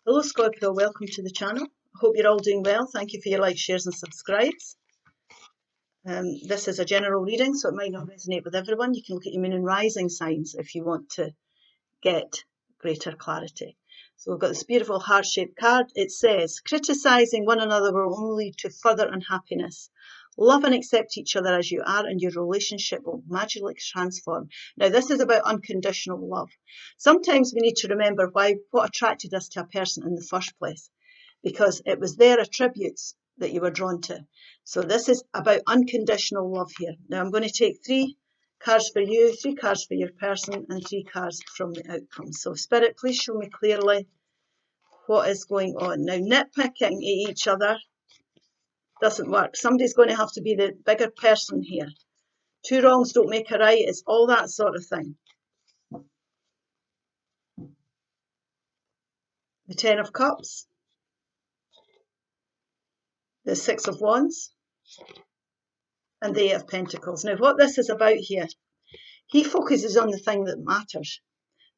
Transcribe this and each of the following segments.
Hello Scorpio, welcome to the channel. I hope you're all doing well. Thank you for your likes, shares and subscribes. This is a general reading, so it might not resonate with everyone. You can look at your moon and rising signs if you want to get greater clarity. So we've got this beautiful heart-shaped card. It says, criticising one another will only lead to further unhappiness. Love and accept each other as you are, and your relationship will magically transform. Now, this is about unconditional love. Sometimes we need to remember what attracted us to a person in the first place, because it was their attributes that you were drawn to. So this is about unconditional love here. Now, I'm going to take 3 cards for you, 3 cards for your person, and 3 cards from the outcome. So, Spirit, please show me clearly what is going on. Now, nitpicking at each other doesn't work. Somebody's going to have to be the bigger person here. 2 wrongs don't make a right. It's all that sort of thing. The 10 of Cups. The 6 of Wands. And the 8 of Pentacles. Now, what this is about here, he focuses on the thing that matters.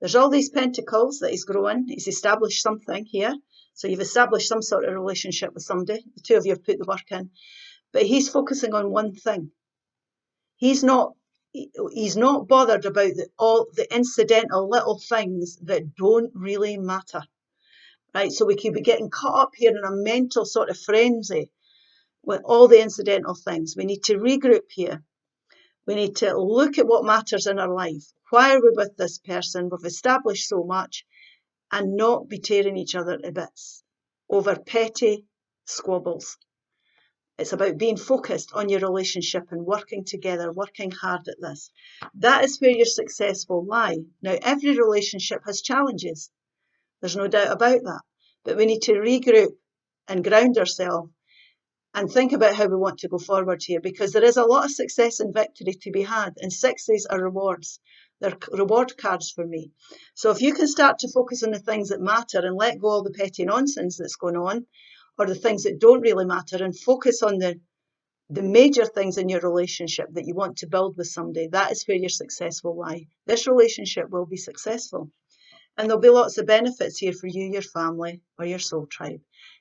There's all these pentacles that he's growing. He's established something here. So you've established some sort of relationship with somebody. The 2 of you have put the work in. But he's focusing on one thing. He's not bothered about all the incidental little things that don't really matter. Right? So we could be getting caught up here in a mental sort of frenzy with all the incidental things. We need to regroup here. We need to look at what matters in our life. Why are we with this person? We've established so much, and not be tearing each other to bits over petty squabbles. It's about being focused on your relationship and working together, working hard at this. That is where your success will lie. Now, every relationship has challenges. There's no doubt about that. But we need to regroup and ground ourselves and think about how we want to go forward here, because there is a lot of success and victory to be had, and 6s are rewards. They're reward cards for me. So if you can start to focus on the things that matter and let go of all the petty nonsense that's going on, or the things that don't really matter, and focus on the major things in your relationship that you want to build with somebody, that is where your success will lie. This relationship will be successful. And there'll be lots of benefits here for you, your family, or your soul tribe.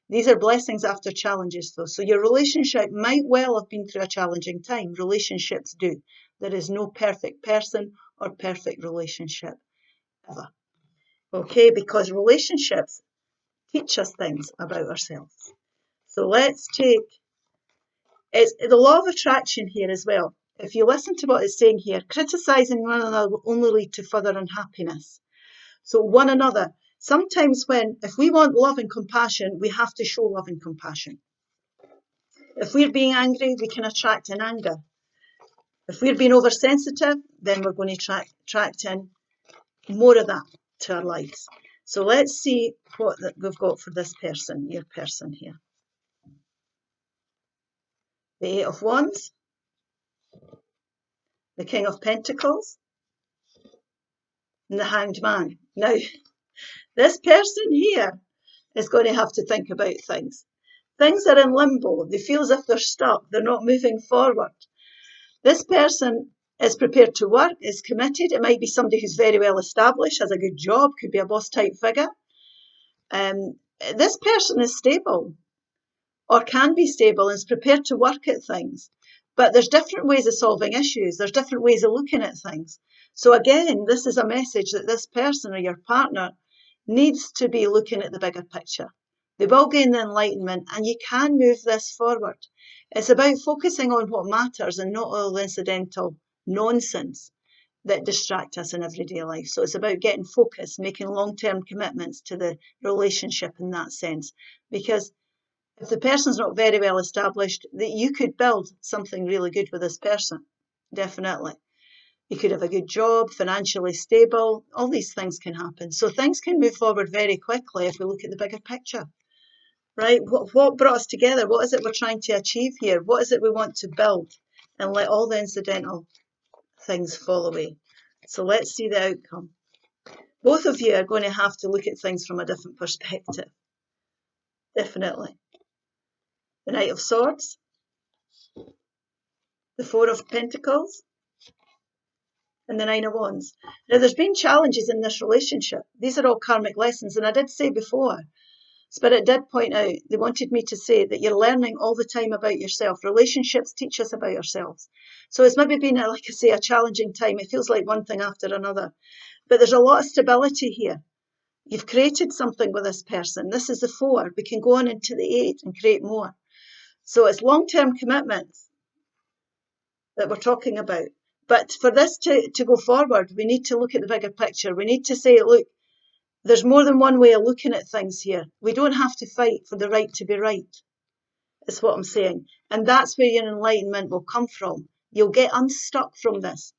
These are blessings after challenges, though. So your relationship might well have been through a challenging time. Relationships do. There is no perfect person or perfect relationship ever. Okay, because relationships teach us things about ourselves. So let's take, it's the law of attraction here as well. If you listen to what it's saying here, criticising one another will only lead to further unhappiness. So one another. Sometimes if we want love and compassion, we have to show love and compassion. If we're being angry, we can attract in anger. If we're being oversensitive, then we're going to attract in more of that to our lives. So let's see what we've got for this person, your person here. The 8 of Wands, the King of Pentacles, and the Hanged Man. Now, this person here is going to have to think about things. Things are in limbo. They feel as if they're stuck. They're not moving forward. This person is prepared to work, is committed. It might be somebody who's very well established, has a good job, could be a boss type figure. This person is stable, or can be stable, and is prepared to work at things. But there's different ways of solving issues. There's different ways of looking at things. So again, this is a message that this person or your partner needs to be looking at the bigger picture. They will gain the enlightenment, and you can move this forward. It's about focusing on what matters and not all the incidental nonsense that distract us in everyday life. So it's about getting focused, making long-term commitments to the relationship in that sense. Because if the person's not very well established, that you could build something really good with this person, definitely. You could have a good job, financially stable, all these things can happen. So things can move forward very quickly if we look at the bigger picture, right? What brought us together? What is it we're trying to achieve here? What is it we want to build? And let all the incidental things fall away. So let's see the outcome. Both of you are going to have to look at things from a different perspective. Definitely. The Knight of Swords, the 4 of Pentacles, and the 9 of Wands. Now, there's been challenges in this relationship. These are all karmic lessons. And I did say before, Spirit did point out, they wanted me to say that you're learning all the time about yourself. Relationships teach us about ourselves. So it's maybe been, like I say, a challenging time. It feels like one thing after another. But there's a lot of stability here. You've created something with this person. This is the 4. We can go on into the 8 and create more. So it's long-term commitments that we're talking about. But for this to go forward, we need to look at the bigger picture. We need to say, look, there's more than one way of looking at things here. We don't have to fight for the right to be right, is what I'm saying. And that's where your enlightenment will come from. You'll get unstuck from this.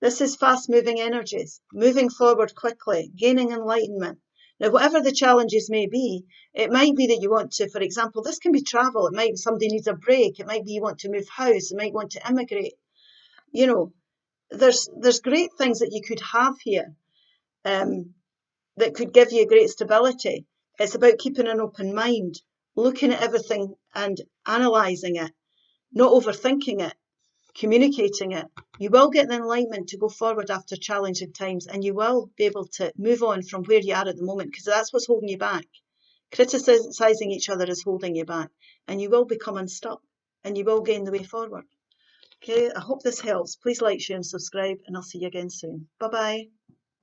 This is fast-moving energies, moving forward quickly, gaining enlightenment. Now, whatever the challenges may be, it might be that you want to, for example, this can be travel. It might be somebody needs a break. It might be you want to move house. You might want to immigrate. You know, there's great things that you could have here that could give you great stability. It's about keeping an open mind, looking at everything and analysing it, not overthinking it, communicating it. You will get the enlightenment to go forward after challenging times, and you will be able to move on from where you are at the moment, because that's what's holding you back. Criticising each other is holding you back, and you will become unstuck, and you will gain the way forward. Okay, I hope this helps. Please like, share and subscribe, and I'll see you again soon. Bye-bye.